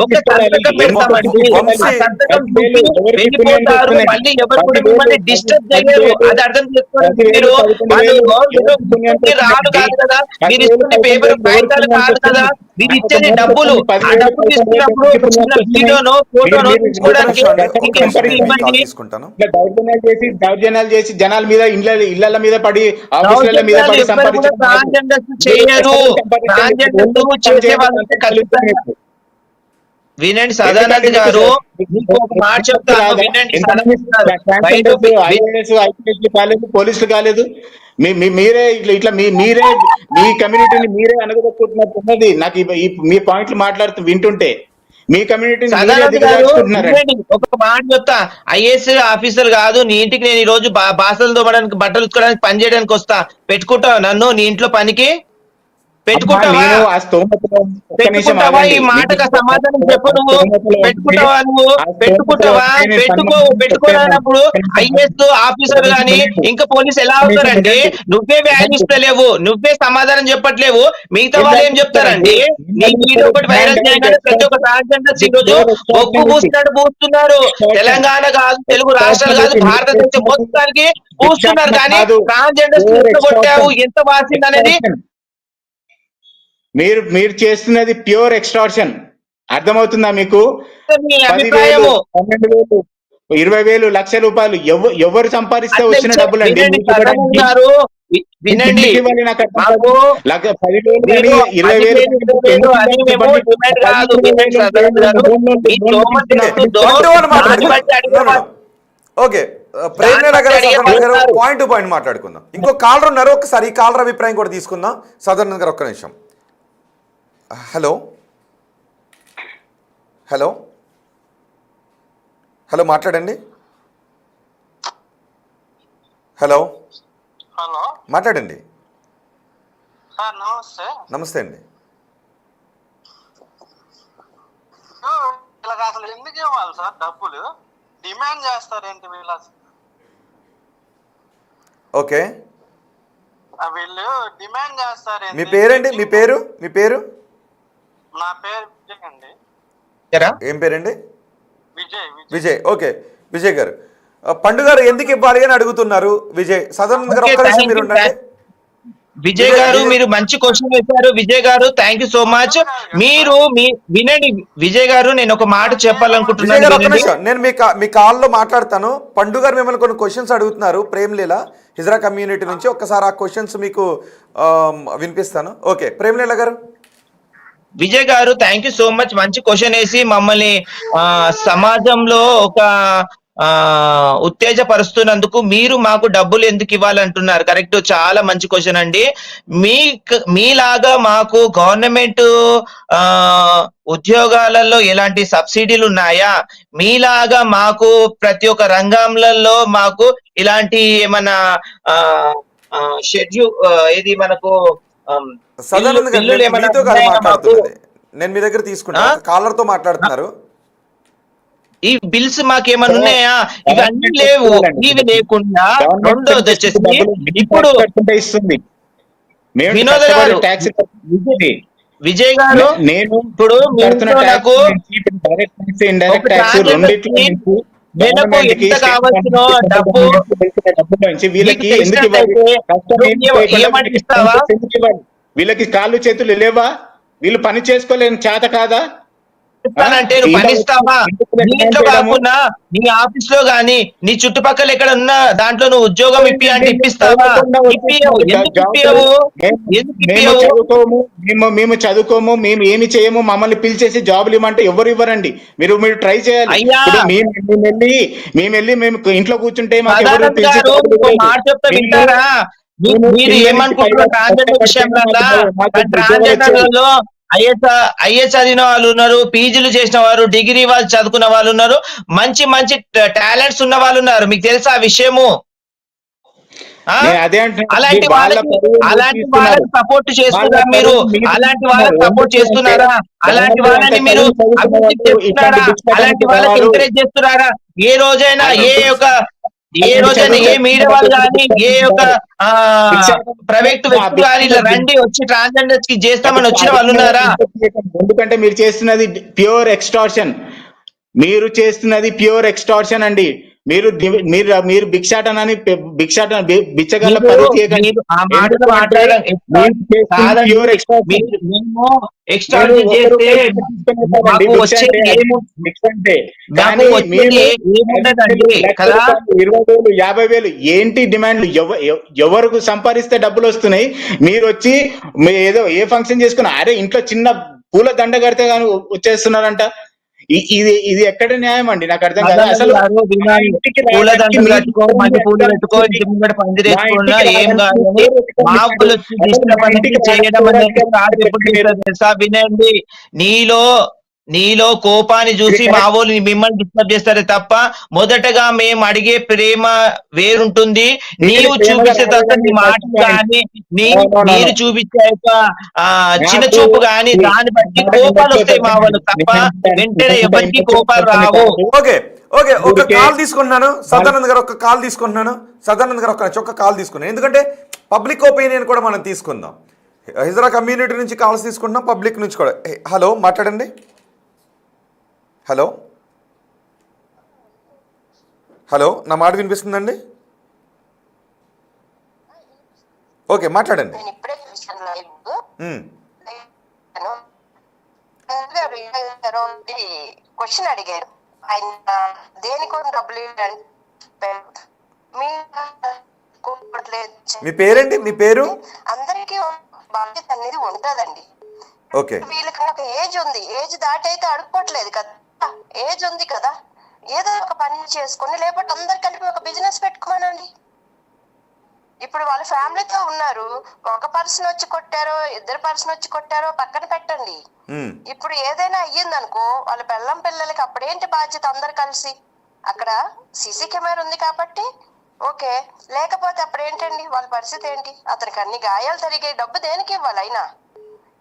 ఒక సంతకం పెడతామండి, ఆ సంతకం చూసి వెళ్ళిపోతారు, మళ్ళీ ఎవరు కూడా మిమ్మల్ని డిస్టర్బ్ చేయలేరు. అది అర్థం చేసుకోండి మీరు. వాళ్ళు రాదు కాదు కదా, మీరు ఇస్తున్న పేపర్ కాగితాలు కాదు కదా, మీరు ఇచ్చేది డబ్బులు. ఆ డబ్బులు తీసుకున్నప్పుడు ఒక చిన్న వీడియోనో ఫోటోనో తీసుకోవడానికి దౌర్జన్యాలు చేసి జనాల మీద ఇళ్ల మీద పడి ఆఫీసుల మీద పడి వినండి సదానంద్ గారు, ఒక మాట చెప్తాను వినండి. పోలీసులు కాలేదు, మీరే ఇట్లా మీరే మీ కమ్యూనిటీని మీరే అనగదొక్కుతున్నట్టున్నది నాకు మీ పాయింట్లు మాట్లాడుతూ వింటుంటే. మీ కమ్యూనిటీని ఒక మాట చెప్తా, ఐఏఎస్ ఆఫీసర్ కాదు నీ ఇంటికి నేను ఈ రోజు బాసలు తోమడానికి బట్టలు ఉతుకోవడానికి పని చేయడానికి వస్తా, పెట్టుకుంటావు నన్ను నీ ఇంట్లో పనికి? పెట్టుకుంటావా? ఈ మాటకు సమాధానం చెప్పు. నువ్వు పెట్టుకుంటావా? నువ్వు పెట్టుకుంటావా? పెట్టుకోనప్పుడు ఐఏఎస్ ఆఫీసర్ గాని ఇంకా పోలీసు ఎలా అవుతారండి? నువ్వే వాల్యూ ఇస్తలేవు, నువ్వే సమాధానం చెప్పట్లేవు, మిగతా వాళ్ళు ఏం చెప్తారండి? నీ వీడియో ఒకటి వైరల్ చేయగానే ప్రతి ఒక్క ట్రాన్స్జెండర్స్ ఈ రోజు బొగ్గు పూస్తున్నారు. తెలంగాణ కాదు, తెలుగు రాష్ట్రాలు కాదు, భారతదేశం మొత్తానికి పూస్తున్నారు. కానీ ట్రాన్స్జెండర్స్ ఎంత కొట్టావు, ఎంత వాసింది అనేది మీరు చేస్తున్నది ప్యూర్ ఎక్స్టార్షన్. అర్థమవుతుందా మీకు? 10,000, 20,000, లక్ష రూపాయలు ఎవరు సంపాదిస్తే వచ్చిన డబ్బులు అండి. వినండి, ఓకే పాయింట్ టు పాయింట్ మాట్లాడుకుందాం. ఇంకో కాలర్ ఉన్నారు, ఒకసారి ఈ కాలర్ అభిప్రాయం కూడా తీసుకుందాం. సదానంద్ గారు ఒక్క నిమిషం. హలో హలో హలో మాట్లాడండి. హలో హలో మాట్లాడండి. సార్ నమస్తే. నమస్తే అండి. వీళ్ళకి అసలు ఎందుకు ఇవ్వాలి సార్ డబ్బులు? డిమాండ్ చేస్తారేంటి వీళ్ళు? ఓకే, వీళ్ళు డిమాండ్ చేస్తారేంటి? మీ పేరండి? మీ పేరు? నా పేరు విజయ్ అండి. ఏం పేరండి? విజయ్. ఓకే విజయ్ గారు, పండు గారు ఎందుకు ఇవ్వాలి అని అడుగుతున్నారు. విజయ్, సదానంద్ గారు ఒక్క నిమిషం మీరు ఉండండి. విజయ్ గారు మీరు మంచి క్వశ్చన్ వేశారు. విజయ్ గారు థ్యాంక్ యూ సో మచ్. మీరు వినండి విజయ్ గారు, నేను ఒక మాట చెప్పాలనుకుంటున్నాను. నేను మీ కాల్లో మాట్లాడతాను. పండు గారు మిమ్మల్ని కొన్ని క్వశ్చన్స్ అడుగుతున్నారు ప్రేమ్లీల హిజ్రా కమ్యూనిటీ నుంచి. ఒక్కసారి ఆ క్వశ్చన్స్ మీకు వినిపిస్తాను. ఓకే ప్రేమ్లీల గారు. విజయ్ గారు థ్యాంక్ యూ సో మచ్. మంచి క్వశ్చన్ వేసి మమ్మల్ని సమాజంలో ఒక ఉత్తేజపరుస్తున్నందుకు. మీరు మాకు డబ్బులు ఎందుకు ఇవ్వాలంటున్నారు, కరెక్ట్, చాలా మంచి క్వశ్చన్ అండి. మీలాగా మాకు గవర్నమెంట్ ఉద్యోగాలలో ఎలాంటి సబ్సిడీలు ఉన్నాయా? మీలాగా మాకు ప్రతి ఒక్క రంగంలో మాకు ఇలాంటి ఏమన్నా షెడ్యూల్ ఏది మనకు నేను మీ దగ్గర తీసుకుంటా, కాలర్ తో మాట్లాడుతున్నారు. ఈ బిల్స్ మాకేమన్నా ఉన్నాయా? ఇవన్నీ లేవు. ఇవి లేకుండా రెండోది వచ్చేసి ఇప్పుడు వినోద్ గారు, విజయ్ గారు, నేను ఇప్పుడు నాకు ఎంత కావాల్సిన డబ్బు వీళ్ళకి కాళ్ళు చేతులు లేవా? వీళ్ళు పని చేసుకోలేని చేత కాదా? అంటే నువ్వు పని ఇస్తావా? నీ ఇంట్లో కాకుండా నీ ఆఫీస్ లో గానీ నీ చుట్టుపక్కల ఎక్కడ ఉన్నా దాంట్లో నువ్వు ఉద్యోగం ఇప్పి అంటే ఇప్పిస్తావా? మేము చదువుకోము, మేము ఏమి చేయము, మమ్మల్ని పిలిచేసి జాబులు ఇవ్వమంటే ఎవరు ఇవ్వరండి. మీరు ట్రై చేయాలి. మేము ఇంట్లో కూర్చుంటే మీరు ఏమనుకుంటున్నారు? ట్రాన్స్జెండర్ విషయంలో ఐఏఎస్ చదివిన వాళ్ళు ఉన్నారు, పీజీలు చేసిన వారు, డిగ్రీ వాళ్ళు చదువుకున్న వాళ్ళు ఉన్నారు, మంచి మంచి టాలెంట్స్ ఉన్న వాళ్ళు ఉన్నారు. మీకు తెలుసా ఆ విషయము? అలాంటి వాళ్ళకి సపోర్ట్ చేస్తున్నారా మీరు? అలాంటి వాళ్ళకి సపోర్ట్ చేస్తున్నారా? అలాంటి వాళ్ళని మీరు అభివృద్ధి చేస్తున్నారా? అలాంటి వాళ్ళకి ఎంకరేజ్ చేస్తున్నారా? ఏ రోజైనా ఏ ఒక ఏ రోజైనా ఏ మీడియా వాళ్ళు కానీ ఏ ఒక ప్రైవేట్ వ్యక్తులు కానీ ఇలా రండి వచ్చి ట్రాన్స్జెండర్స్ కి చేస్తామని వచ్చిన వాళ్ళు ఉన్నారా? ఎందుకంటే మీరు చేస్తున్నది ప్యూర్ ఎక్స్టార్షన్, మీరు చేస్తున్నది ప్యూర్ ఎక్స్టార్షన్ అండి. మీరు మీరు భిక్షాటనని బిచ్చగల పని చేయకండి. మీరు ఆ మాటలు మాట్లాడడం కాదండి. Pure extortion. మేము ఎక్స్ట్రార్షన్ చేస్తే మాకు వచ్చేది కానీ ఏముండదండి కదా. 20,000 50,000 ఏంటి డిమాండ్లు? ఎవరికి సంపాదిస్తే డబ్బులు వస్తున్నాయి? మీరు వచ్చి ఏదో ఏ ఫంక్షన్ చేసుకున్నా, అరే ఇంట్లో చిన్న పూల దండ కడితే కానీ వచ్చేస్తున్నారంట. ఇది ఎక్కడ న్యాయం అండి? నాకు అర్థం కాదు అసలు. పూలదండలు కట్టుకో, మళ్ళీ పూలు పెట్టుకో, ఇంటి ముంగట పందిరేసుకున్నా ఏం కాదు. మాపులు చేయడం అనేది వినండి. నీలో కోపాన్ని చూసి మా వాళ్ళు మిమ్మల్ని డిస్టర్బ్ చేస్తారే తప్ప మొదటగా మేము అడిగే ప్రేమ వేరుంటుంది. నీవు చూపించే తర్వాత నీ మాట కానీ మీరు చూపించే చిన్న చూపు కానీ దాన్ని బట్టి కోపాలు వస్తాయి మా వాళ్ళు తప్ప వెంటనే ఎవరికి కోపాలు రావు. ఓకే ఓకే, ఒక కాల్ తీసుకుంటున్నాను సదానంద్ గారు, ఒక కాల్ తీసుకుంటున్నాను సదానంద్ గారు, ఒక కాల్ తీసుకున్నాను. ఎందుకంటే పబ్లిక్ ఒపీనియన్ కూడా మనం తీసుకుందాం. హిజ్రా కమ్యూనిటీ నుంచి కాల్స్ తీసుకుంటున్నాం, పబ్లిక్ నుంచి కూడా. హలో, మాట్లాడండి. హలో హలో, నా మాట వినిపిస్తుందండి? ఓకే, మాట్లాడండి. క్వశ్చన్ అడిగారు, ఆయన దేనికోసం డబ్బులు మీ పేరేంటి? మీ పేరు? అందరికీ బాధ్యత అనేది ఉంటదండి. ఓకే, వీళ్ళకి ఒక ఏజ్ ఉంది, ఏజ్ దాటైతే అడుక్కోవట్లేదు కదా, ఏజ్ ఉంది కదా, ఏదో ఒక పని చేసుకుని లేకపోతే అందరు కలిపి ఒక బిజినెస్ పెట్టుకోమనండి. ఇప్పుడు వాళ్ళ ఫ్యామిలీతో ఉన్నారు, ఒక పర్సన్ వచ్చి కొట్టారో ఇద్దరు పర్సన్ వచ్చి కొట్టారో పక్కన పెట్టండి. ఇప్పుడు ఏదైనా అయ్యిందనుకో వాళ్ళ పిల్లలకి అప్పుడేంటి బాధ్యత? అందరు కలిసి అక్కడ సీసీ కెమెరా ఉంది కాబట్టి ఓకే, లేకపోతే అప్పుడు ఏంటండి వాళ్ళ పరిస్థితి ఏంటి? అతనికి అన్ని గాయాలు జరిగే డబ్బు దేనికి ఇవ్వాలి? అయినా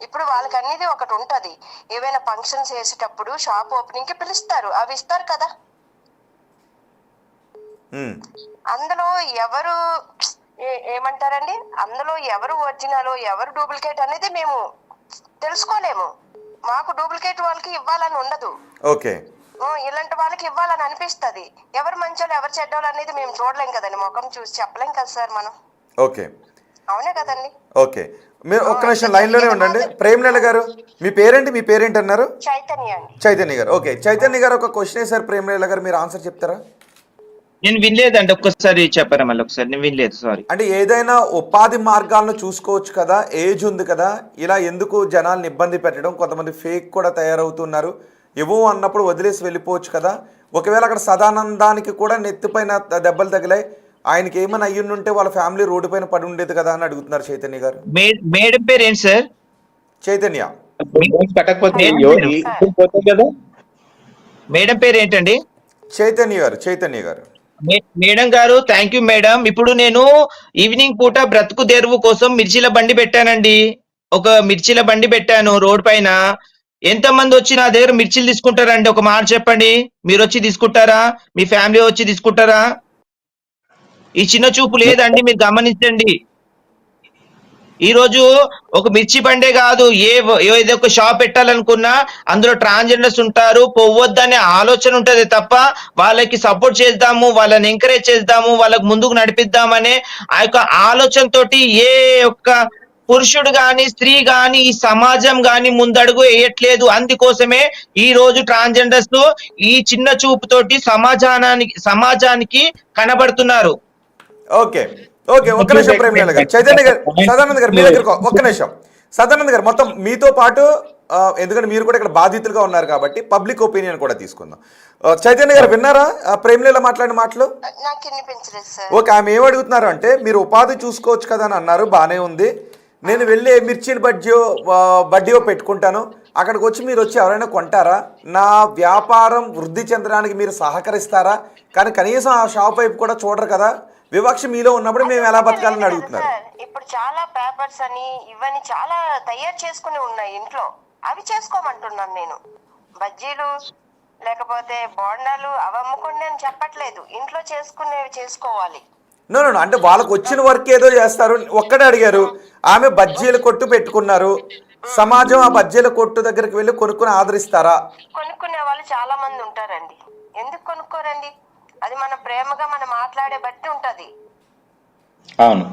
ఇప్పుడు వాళ్ళకి అనేది ఒకటి ఉంటది, ఏవైనా ఫంక్షన్స్ చేసేటప్పుడు షాప్ ఓపెనింగ్ కి పిలుస్తారు, అవి ఇస్తారు కదా. అందులో ఎవరు ఏమంటారండి, అందులో ఎవరు ఒరిజినల్ ఎవరు డూప్లికేట్ అనేది మేము తెలుసుకోలేము. మాకు డూప్లికేట్ వాళ్ళకి ఇవ్వాలని ఉండదు, ఓకే, ఇలాంటి వాళ్ళకి ఇవ్వాలని అనిపిస్తది. ఎవరు మంచోళ్ళు ఎవరు చెడ్డోళ్ళు అనేది మేము చూడలేం కదండి, ముఖం చూసి చెప్పలేం కదా సార్ మనం. ఓకే, అవునే కదండి. ఓకే, మీరు ఒక్క నిమిషం లైన్లోనే ఉండండి. ప్రేమనేల గారు, మీ పేరేంటి? మీ పేరేంటి అన్నారు? చైతన్య అండి. చైతన్య గారు, ఓకే. చైతన్య గారు, ఒక క్వశ్చన్ వేసారు ప్రేమనేల గారు, మీరు ఆన్సర్ చెప్తారా? నేను వినలేదండి, ఒక్కసారి చెప్పారా మళ్ళీ ఒకసారి? నేను వినలేదు, సారీ. అంటే ఏదైనా ఉపాధి మార్గాలను చూసుకోవచ్చు కదా, ఏజ్ ఉంది కదా, ఇలా ఎందుకు జనాల్ని ఇబ్బంది పెట్టడం? కొంతమంది ఫేక్ కూడా తయారవుతున్నారు, ఇవ్వు అన్నప్పుడు వదిలేసి వెళ్ళిపోవచ్చు కదా. ఒకవేళ అక్కడ సదానందానికి కూడా నెత్తిపైన దెబ్బలు తగిలాయి, ఆయనకి ఏమైనా అయ్యుంటే వాళ్ళ ఫ్యామిలీ రోడ్డు పైన పడి ఉండేది కదా అని అడుగుతున్నారు చైతన్య గారు. మేడం పేరు ఏంటి సార్? చైతన్య. మేడం పేరు ఏంటండి? చైతన్య గారు. చైతన్య గారు. మేడం గారు, థ్యాంక్ యూ మేడం. ఇప్పుడు నేను ఈవినింగ్ పూట బ్రతుకు తెరువు కోసం మిర్చిల బండి పెట్టానండి. ఒక మిర్చిల బండి పెట్టాను రోడ్ పైన. ఎంత మంది వచ్చి నా దగ్గర మిర్చిలు తీసుకుంటారండి? ఒక మాట చెప్పండి. మీరు వచ్చి తీసుకుంటారా? మీ ఫ్యామిలీ వచ్చి తీసుకుంటారా? ఈ చిన్న చూపు లేదండి, మీరు గమనించండి. ఈ రోజు ఒక మిర్చి బండే కాదు, ఏదో ఒక షాప్ పెట్టాలనుకున్నా అందులో ట్రాన్స్జెండర్స్ ఉంటారు, పోవద్దనే ఆలోచన ఉంటది తప్ప వాళ్ళకి సపోర్ట్ చేద్దాము, వాళ్ళని ఎంకరేజ్ చేద్దాము, వాళ్ళకి ముందుకు నడిపిద్దామనే ఆ యొక్క ఆలోచనతోటి ఏ ఒక్క పురుషుడు గాని స్త్రీ గాని ఈ సమాజం గాని ముందడుగు వేయట్లేదు. అందుకోసమే ఈ రోజు ట్రాన్స్జెండర్స్ ఈ చిన్న చూపుతోటి సమాజానికి కనబడుతున్నారు. ఓకే ఓకే, ఒక్క నిమిషం ప్రేమనేల గారు. చైతన్య గారు, సదానంద్ గారు మీ దగ్గర ఒక్క నిమిషం. సదానంద్ గారు, మొత్తం మీతో పాటు, ఎందుకంటే మీరు కూడా ఇక్కడ బాధితులుగా ఉన్నారు కాబట్టి పబ్లిక్ ఒపీనియన్ కూడా తీసుకుందాం. చైతన్య గారు విన్నారా ప్రేమనేల మాట్లాడిన మాటలు? ఓకే, ఆమె ఏం అడుగుతున్నారు అంటే, మీరు ఉపాధి చూసుకోవచ్చు కదా అని అన్నారు, బాగానే ఉంది. నేను వెళ్ళి మిర్చీలు బడ్డీయో పెట్టుకుంటాను, అక్కడికి వచ్చి మీరు వచ్చి ఎవరైనా కొంటారా? నా వ్యాపారం వృద్ధి చెందడానికి మీరు సహకరిస్తారా? కానీ కనీసం ఆ షాప్ వైపు కూడా చూడరు కదా. వివక్ష మీలో ఉన్నప్పుడు మేము ఎలా బతకాలని అడుగుతున్నారు. ఇప్పుడు చాలా పేపర్స్ అని ఇవన్నీ చాలా తయారు చేసుకుని ఉన్నాయి ఇంట్లో, అవి చేసుకోమంటున్నాను నేను. బజ్జీలు లేకపోతే బోండాలు అవి అమ్ముకోండి అని చెప్పట్లేదు. ఇంట్లో చేసుకునేవి చేసుకోవాలి. నో అంటే వాళ్ళకు వచ్చిన వర్క్ ఏదో చేస్తారు. ఒక్కడే అడిగారు, ఆమె బజ్జీల కొట్టు పెట్టుకున్నారు, సమాజం ఆ బజ్జీల కొట్టు దగ్గరికి వెళ్ళి కొనుక్కుని ఆదరిస్తారా? కొనుక్కునే వాళ్ళు చాలా మంది ఉంటారండి. ఎందుకు కొనుక్కోరండి? అది మన ప్రేమగా మనం మాట్లాడే బట్టి ఉంటది. అవును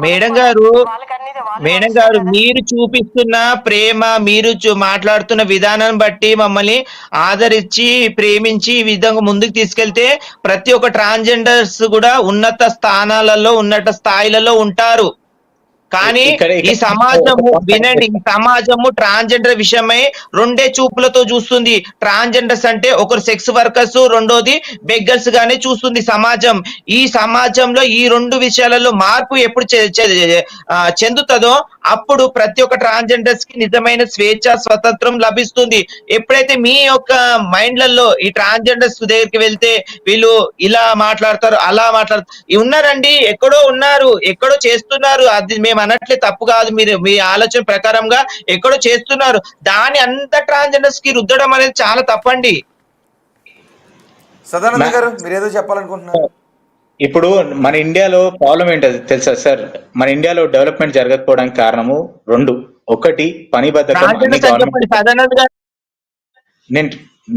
మేడం గారు మీరు చూపిస్తున్న ప్రేమ, మీరు మాట్లాడుతున్న విధానం బట్టి మమ్మల్ని ఆదరించి ప్రేమించి ఈ విధంగా ముందుకు తీసుకెళ్తే ప్రతి ఒక్క ట్రాన్స్జెండర్స్ కూడా ఉన్నత స్థానాలలో ఉన్నత స్థాయిలలో ఉంటారు. కానీ ఈ సమాజము వినండి, ఈ సమాజము ట్రాన్స్జెండర్ విషయమై రెండే చూపులతో చూస్తుంది. ట్రాన్స్జెండర్స్ అంటే ఒకరు సెక్స్ వర్కర్స్, రెండోది బెగ్గర్స్ గానే చూస్తుంది సమాజం. ఈ సమాజంలో ఈ రెండు విషయాలలో మార్పు ఎప్పుడు చెందుతుందో అప్పుడు ప్రతి ఒక్క ట్రాన్స్జెండర్స్ కి నిజమైన స్వేచ్ఛ, స్వతంత్రం లభిస్తుంది. ఎప్పుడైతే మీ యొక్క మైండ్లలో ఈ ట్రాన్స్జెండర్స్ దగ్గరికి వెళ్తే వీళ్ళు ఇలా మాట్లాడతారు, అలా మాట్లాడతారు, ఉన్నారండి, ఎక్కడో ఉన్నారు, ఎక్కడో చేస్తున్నారు, అది మేము అనట్లే తప్పు కాదు, మీరు మీ ఆలోచన ప్రకారంగా ఎక్కడో చేస్తున్నారు, దాని అంత ట్రాన్స్జెండర్స్ కి రుద్దడం అనేది చాలా తప్పండి. సదానంద గారు మీరు ఏదో చెప్పాలనుకుంటున్నారు. ఇప్పుడు మన ఇండియాలో ప్రాబ్లం ఏంటది తెలుసా సార్? మన ఇండియాలో డెవలప్మెంట్ జరగకపోవడానికి కారణము రెండు. ఒకటి పని బద్ధకం.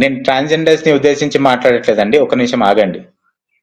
నేను ట్రాన్స్జెండర్స్ ని ఉద్దేశించి మాట్లాడట్లేదండి, ఒక నిమిషం ఆగండి.